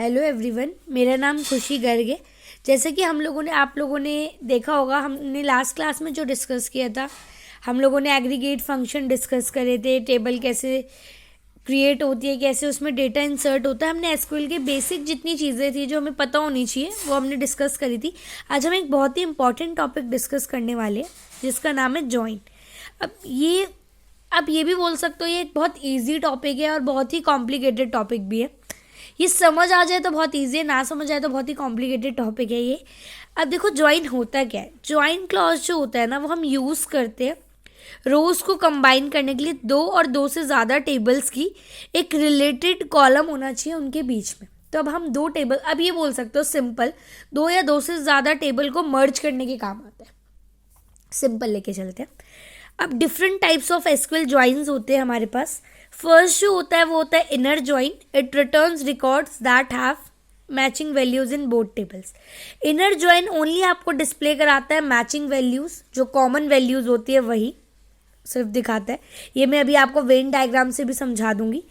Hello everyone, मेरा नाम खुशी गर्ग है। जैसे कि आप लोगों ने देखा होगा, हमने लास्ट क्लास में जो डिस्कस किया था, हम लोगों ने एग्रीगेट फंक्शन डिस्कस करे थे। टेबल कैसे क्रिएट होती है, कैसे उसमें डेटा इंसर्ट होता है। हमने एसक्यूएल के बेसिक जितनी चीज़ें थी जो हमें पता होनी चाहिए वो हमने डिस्कस करी थी। आज हम एक बहुत ही इंपॉर्टेंट टॉपिक डिस्कस करने वाले हैं जिसका नाम है जॉइन। अब ये भी बोल सकते हो ये एक बहुत ईजी टॉपिक है और बहुत ही कॉम्प्लिकेटेड टॉपिक भी है। ये समझ आ जाए तो बहुत ईजी है, ना समझ आए तो बहुत ही कॉम्प्लिकेटेड टॉपिक है ये। अब देखो ज्वाइन होता क्या है। ज्वाइन क्लॉज जो होता है ना, वो हम यूज़ करते हैं रोज़ को कंबाइन करने के लिए। दो और दो से ज़्यादा टेबल्स की एक रिलेटेड कॉलम होना चाहिए उनके बीच में। तो अब हम दो टेबल, अब ये बोल सकते हो सिंपल, दो या दो से ज़्यादा टेबल को मर्ज करने के काम आता है। सिंपल लेके चलते हैं। अब different types of SQL joins होते हैं हमारे पास। फर्स्ट जो होता है वो होता है inner join. It returns records that have matching values in both tables. Inner join only आपको डिस्प्ले कराता है मैचिंग वैल्यूज, जो कॉमन वैल्यूज होती है वही सिर्फ दिखाता है। ये मैं अभी आपको वेन डायग्राम से भी समझा दूंगी।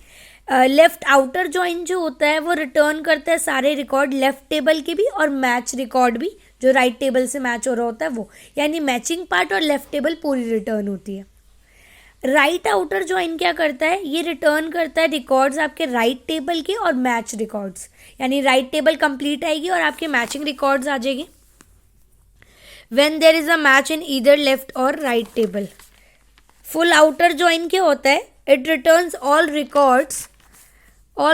लेफ्ट आउटर ज्वाइन जो होता है वो रिटर्न करता है सारे रिकॉर्ड लेफ्ट टेबल के भी और मैच रिकॉर्ड भी जो राइट टेबल से मैच हो रहा होता है वो, यानी मैचिंग पार्ट और लेफ्ट टेबल पूरी रिटर्न होती है। राइट आउटर ज्वाइन क्या करता है, ये रिटर्न करता है रिकॉर्ड्स आपके राइट टेबल के और मैच रिकॉर्ड्स, यानी राइट टेबल कंप्लीट आएगी और आपके मैचिंग रिकॉर्ड्स आ जाएगी when there is a match in either left or right table. Full outer join क्या होता है, it returns all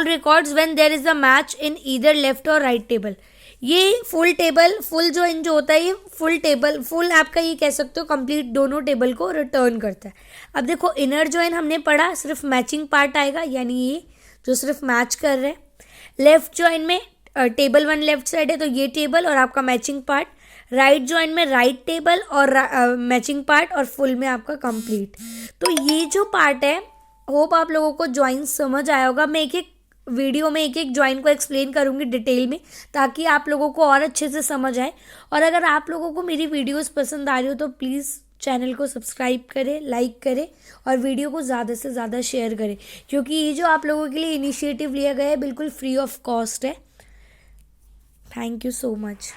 records when there is a match in either left or right table. ये full join जो होता है ये full आपका ये कह सकते हो कंप्लीट दोनों टेबल को रिटर्न करता है। अब देखो इनर ज्वाइन हमने पढ़ा, सिर्फ मैचिंग पार्ट आएगा, यानी ये जो सिर्फ मैच कर रहे हैं। लेफ्ट ज्वाइन में टेबल वन लेफ्ट साइड है तो ये टेबल और आपका मैचिंग पार्ट। राइट ज्वाइन में राइट टेबल और मैचिंग पार्ट और फुल में आपका कंप्लीट। तो ये जो पार्ट है, होप आप लोगों को ज्वाइन समझ आया होगा। मैं एक एक वीडियो में एक एक ज्वाइन को एक्सप्लेन करूंगी डिटेल में, ताकि आप लोगों को और अच्छे से समझ आए। और अगर आप लोगों को मेरी वीडियोस पसंद आ रही हो तो प्लीज़ चैनल को सब्सक्राइब करें, लाइक करें और वीडियो को ज़्यादा से ज़्यादा शेयर करें, क्योंकि ये जो आप लोगों के लिए इनिशिएटिव लिया गया है बिल्कुल फ्री ऑफ कॉस्ट है। Thank you so much.